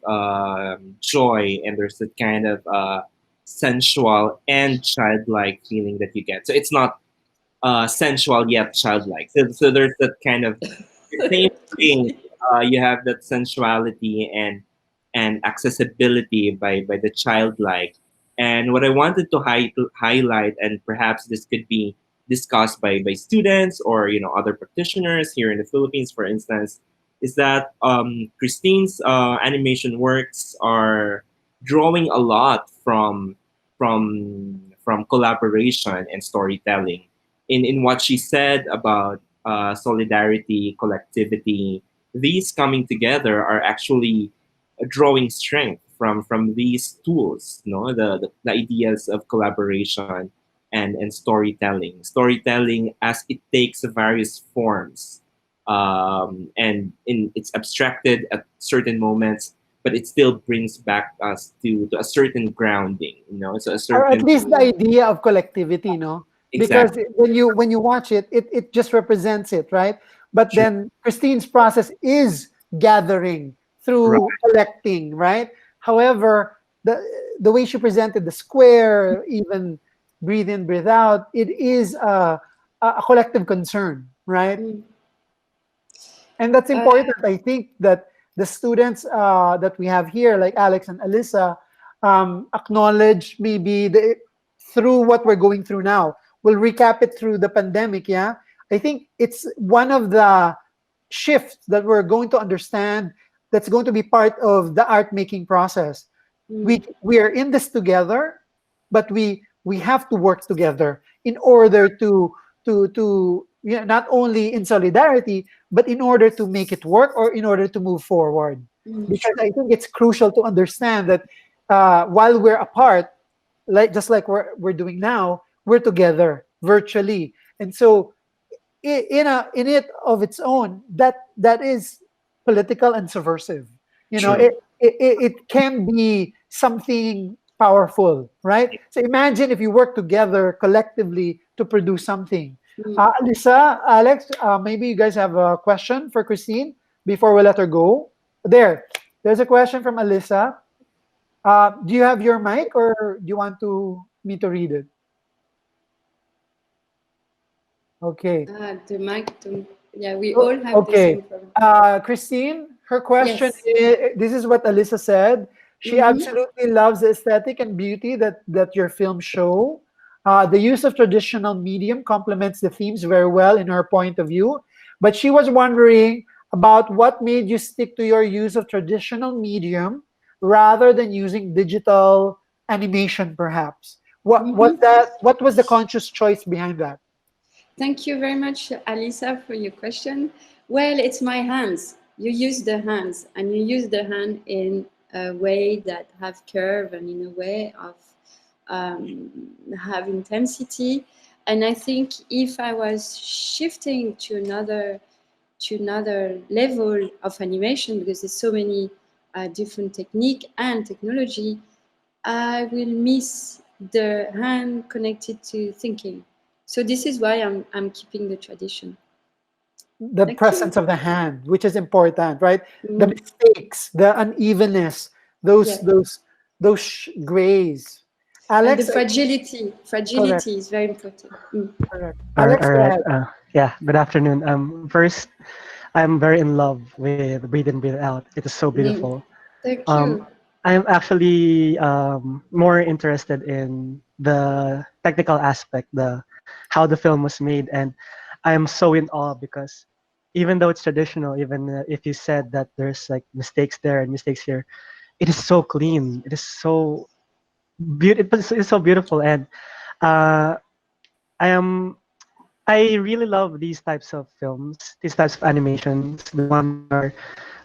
joy, and there's that kind of sensual and childlike feeling that you get. So it's not sensual yet childlike. So there's that kind of same thing. You have that sensuality and accessibility by the childlike. And what I wanted to highlight, and perhaps this could be discussed by students or other practitioners here in the Philippines, for instance, is that Christine's animation works are drawing a lot from collaboration and storytelling. In what she said about solidarity, collectivity, these coming together are actually drawing strength from these tools, the ideas of collaboration and storytelling as it takes various forms, it's abstracted at certain moments, but it still brings back us to a certain grounding, so a Or at certain least the idea of collectivity, no? Because exactly. when you watch it, it just represents it, right? But Sure. then Christine's process is gathering Right. through collecting, right? However, the way she presented the square, even breathe in, breathe out, it is a collective concern, right? And that's important. I think that the students that we have here, like Alex and Alyssa, acknowledge maybe through what we're going through now. We'll recap it through the pandemic, yeah? I think it's one of the shifts that we're going to understand, that's going to be part of the art making process. We are in this together, but we have to work together in order to not only in solidarity, but in order to make it work or in order to move forward. Because I think it's crucial to understand that while we're apart, just like we're doing now, we're together virtually. And so in it of its own, that is political and subversive. True. It can be something powerful, right? So imagine if you work together collectively to produce something. Lisa, Alex, maybe you guys have a question for Christine before we let her go. There's a question from Alyssa. Do you have your mic, or do you want me to read it? Okay. The mic, yeah, we all have the Okay. same problem. Christine, her question Yes. is, this is what Alyssa said. She Mhm. absolutely loves the aesthetic and beauty that your films show. The use of traditional medium complements the themes very well in her point of view. But she was wondering about what made you stick to your use of traditional medium rather than using digital animation, perhaps. What was the conscious choice behind that? Thank you very much, Alisa, for your question. Well, it's my hands. You use the hands, and you use the hand in a way that have curve and in a way of have intensity. And I think if I was shifting to another level of animation, because there's so many different technique and technology, I will miss the hand connected to thinking. So this is why I'm keeping the tradition. The Thank you. presence of the hand, which is important, right? The Mm, mistakes, the unevenness, those yeah. those grays. And the Alex, correct, fragility is very important. Mm. correct. All Alex, go right. ahead. Yeah. Good afternoon. First, I'm very in love with Breathe In, Breathe Out. It is so Mm. beautiful. Thank Um, you. I'm actually more interested in the technical aspect, the how the film was made, and I'm so in awe because even though it's traditional, even if you said that there's like mistakes there and mistakes here, it is so clean. It is so beautiful. It's so beautiful, and uh, I am I really love these types of films, these types of animations, the ones that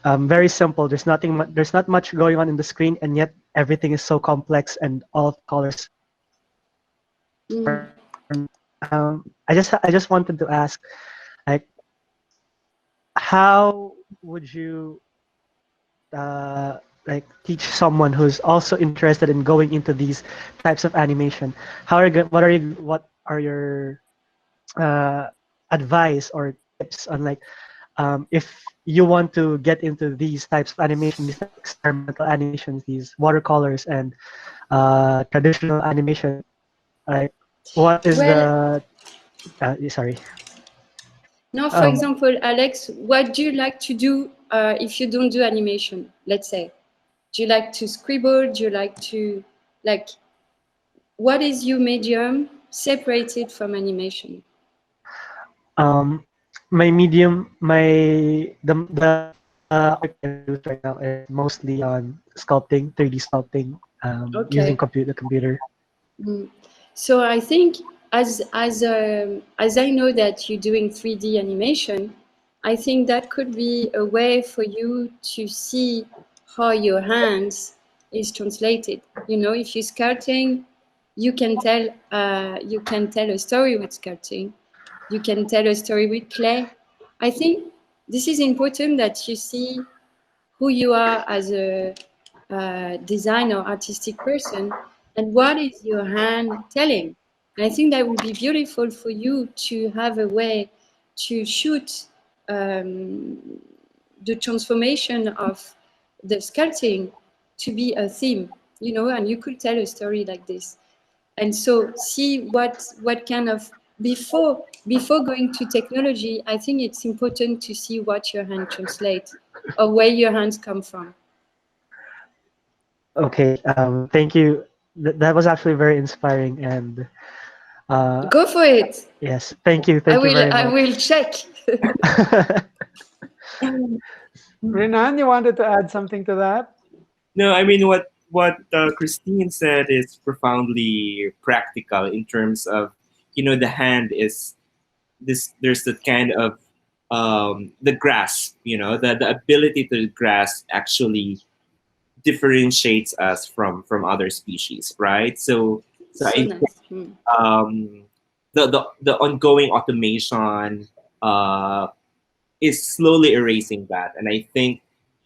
are very simple. There's not much going on in the screen, and yet everything is so complex and all of the colors. Mm. I just wanted to ask, like, how would you like teach someone who's also interested in going into these types of animation? What are your uh, advice or tips on like if you want to get into these types of animation, these experimental animations, these watercolors and traditional animation, like what is Well, the sorry. now, for Um, example, Alex, what do you like to do if you don't do animation? Let's say, do you like to scribble? Do you like to like? What is your medium separated from animation? um, my medium, the art I produce right now is mostly on sculpting, 3D sculpting, using Okay. computer. Mm. So I think as I know that you're doing 3D animation, I think that could be a way for you to see how your hands is translated. You know, if you're sculpting, you can tell a story with sculpting. You can tell a story with clay. I think this is important that you see who you are as a designer, artistic person, and what is your hand telling. And I think that would be beautiful for you to have a way to shoot the transformation of the sculpting to be a theme, you know, and you could tell a story like this. And so see what kind of before going to technology, I think it's important to see what your hand translates or where your hands come from. Okay, thank you. That was actually very inspiring, and Go for it. yes, thank you very I much. will check. Renan, you wanted to add something to that? No, I mean what Christine said is profoundly practical in terms of, the hand is this. There's that kind of the grasp, the ability to grasp actually differentiates us from other species, right? So So I nice. Mm. um, the ongoing automation uh, is slowly erasing that, and I think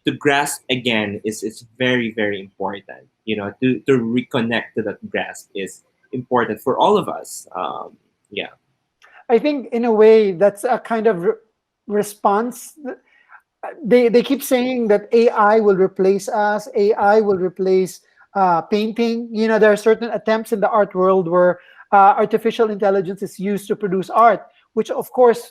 to grasp again is very, very important. To reconnect to that grasp is important for all of us. Yeah. I think in a way that's a kind of response. They keep saying that AI will replace us. AI will replace painting. There are certain attempts in the art world where artificial intelligence is used to produce art, which of course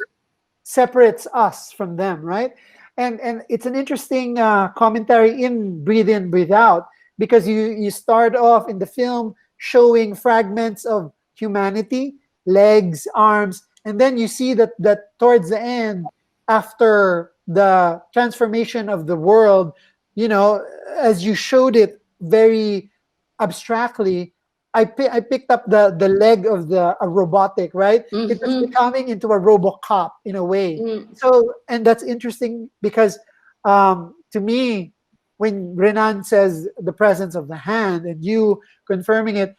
separates us from them, right? And it's an interesting commentary in Breathe In, Breathe Out, because you start off in the film showing fragments of humanity, legs, arms, and then you see that towards the end, after the transformation of the world, as you showed it very abstractly, I picked up the leg of a robotic, right? It was becoming into a RoboCop in a way. So, and that's interesting because to me, when Renan says the presence of the hand and you confirming it,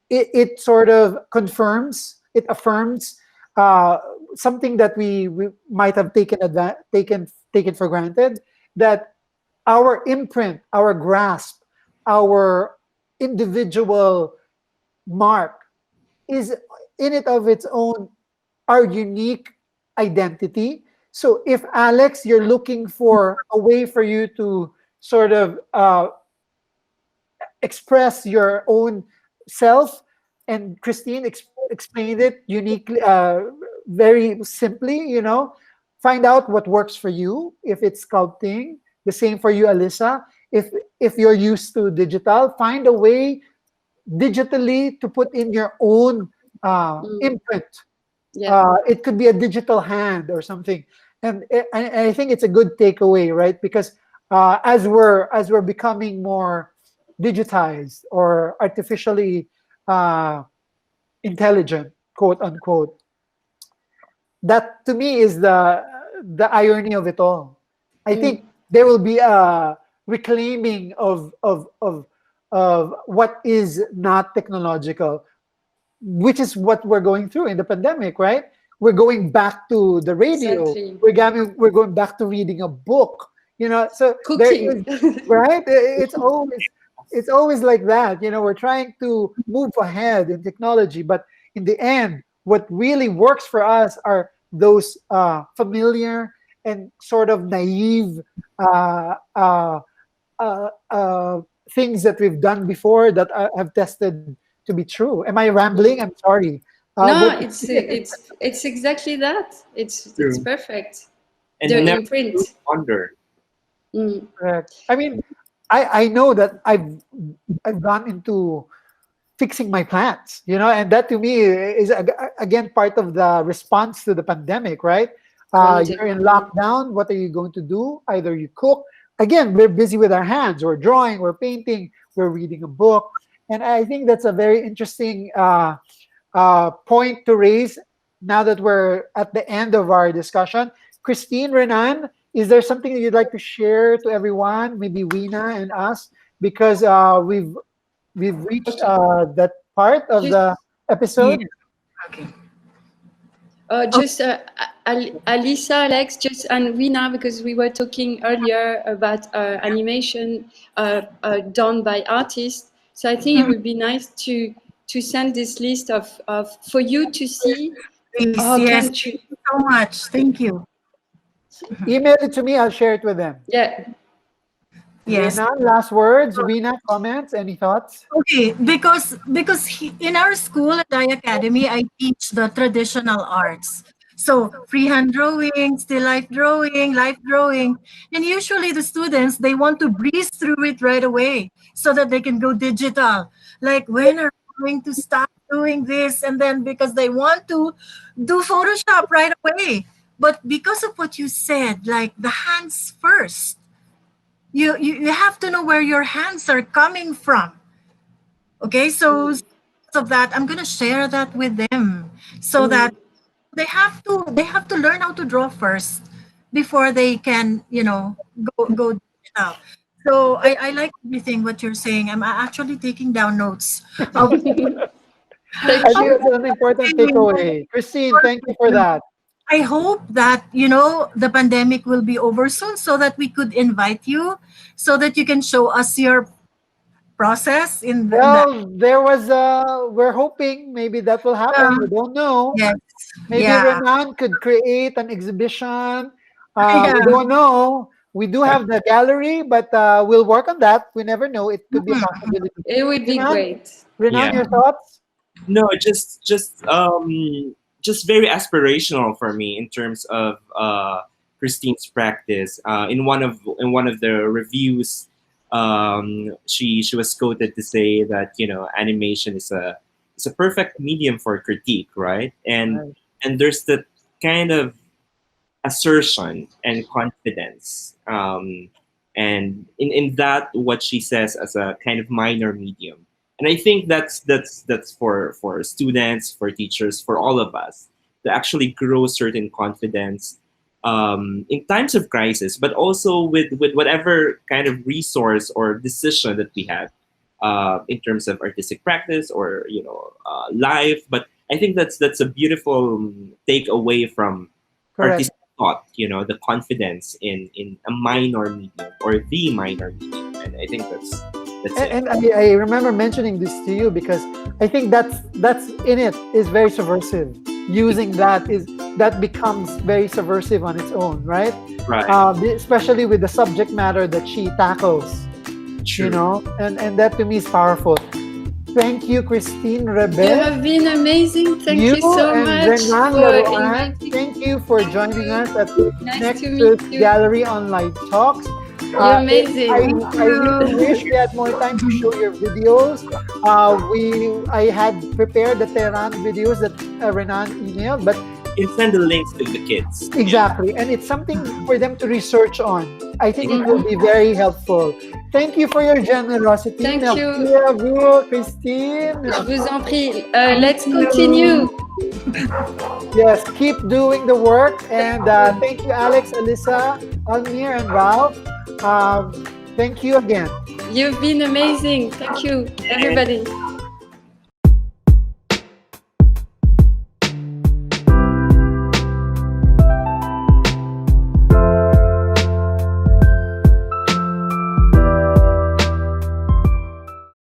it sort of confirms, it affirms something that we might have taken for granted, that our imprint, our grasp, our individual mark is in it of its own our unique identity. So if Alex, you're looking for a way for you to sort of express your own self, and Christine explained it uniquely, very simply, find out what works for you. If it's sculpting, the same for you, Alyssa. If you're used to digital, find a way digitally to put in your own imprint. Yeah. It could be a digital hand or something, and I think it's a good takeaway, right? Because as we're becoming more digitized or artificially intelligent, quote unquote, that to me is the irony of it all. I think there will be a reclaiming of what is not technological, which is what we're going through in the pandemic, right? We're going back to the radio. Exactly. We're going back to reading a book. So there Cooking. is, right? It's always like that. We're trying to move ahead in technology, but in the end, what really works for us are those familiar and sort of naive things that we've done before that have tested to be true. Am I rambling? I'm sorry. No, it's exactly that. It's True. perfect. And Their never imprint. wonder. Correct. I mean, I know that I've gone into fixing my plants, and that to me is again part of the response to the pandemic, right? You're in lockdown. What are you going to do? Either you cook. Again, we're busy with our hands. We're drawing. We're painting. We're reading a book. And I think that's a very interesting point to raise now that we're at the end of our discussion. Christine, Renan, is there something that you'd like to share to everyone, maybe Weena and us? Because we've reached that part of the episode. Okay. Just Alisa, Alex, and Rina, because we were talking earlier about animation done by artists. So I think it would be nice to send this list of for you to see. Please, yes, thank you so much. Thank you. Email it to me. I'll share it with them. Yeah. Yes. Rina, last words. Weena, comments, any thoughts? Okay, because in our school at the academy, I teach the traditional arts. So freehand drawing, still life drawing, and usually the students, they want to breeze through it right away so that they can go digital. Like, when are we going to stop doing this? And then because they want to do Photoshop right away. But because of what you said, like the hands first, you have to know where your hands are coming from. Okay, so of that, I'm gonna share that with them so that they have to learn how to draw first before they can, go digital. So I like everything what you're saying. I'm actually taking down notes. I think that's an important takeaway. Christine, thank you for that. I hope that, you know, the pandemic will be over soon so that we could invite you so that you can show us your process in the Well, there was we're hoping maybe that will happen. We don't know. yes. Maybe Yeah. Renan could create an exhibition. Yeah. We don't know. We do have the gallery, but we'll work on that. We never know. It could be a Mhm. possibility. It would be Renan, great. Renan, Yeah. your thoughts? No, just very aspirational for me in terms of Christine's practice. In one of the reviews, she was quoted to say that animation is a perfect medium for critique, right? And Right. and there's that kind of assertion and confidence, and in that what she says as a kind of minor medium. And I think that's for students, for teachers, for all of us to actually grow certain confidence in times of crisis, but also with whatever kind of resource or decision that we have in terms of artistic practice or life. But I think that's a beautiful takeaway from Correct. artistic thought. The confidence in a minor medium or the minor medium, and I think that's it. And I remember mentioning this to you because I think that's in it is very subversive. Using that becomes very subversive on its own, right? Right. Especially with the subject matter that she tackles, True. and that to me is powerful. Thank you, Christine You Rebet. have been amazing. Thank you so and much Renan for Laruan. inviting Thank you for joining us at Nice to Nexus meet you. Gallery Online Talks. You're amazing. I really wish we had more time to show your videos. I had prepared the Tehran videos that Renan emailed, but You can send the links to the kids. exactly, and it's something for them to research on. I think it will be very helpful. Thank you for your generosity. Thank you. Merci à vous, Christine. Je vous en prie. Let's continue. Yes, keep doing the work. And thank you, Alex, Alyssa, Almir, and Ralph. Thank you again. You've been amazing. Thank you, everybody.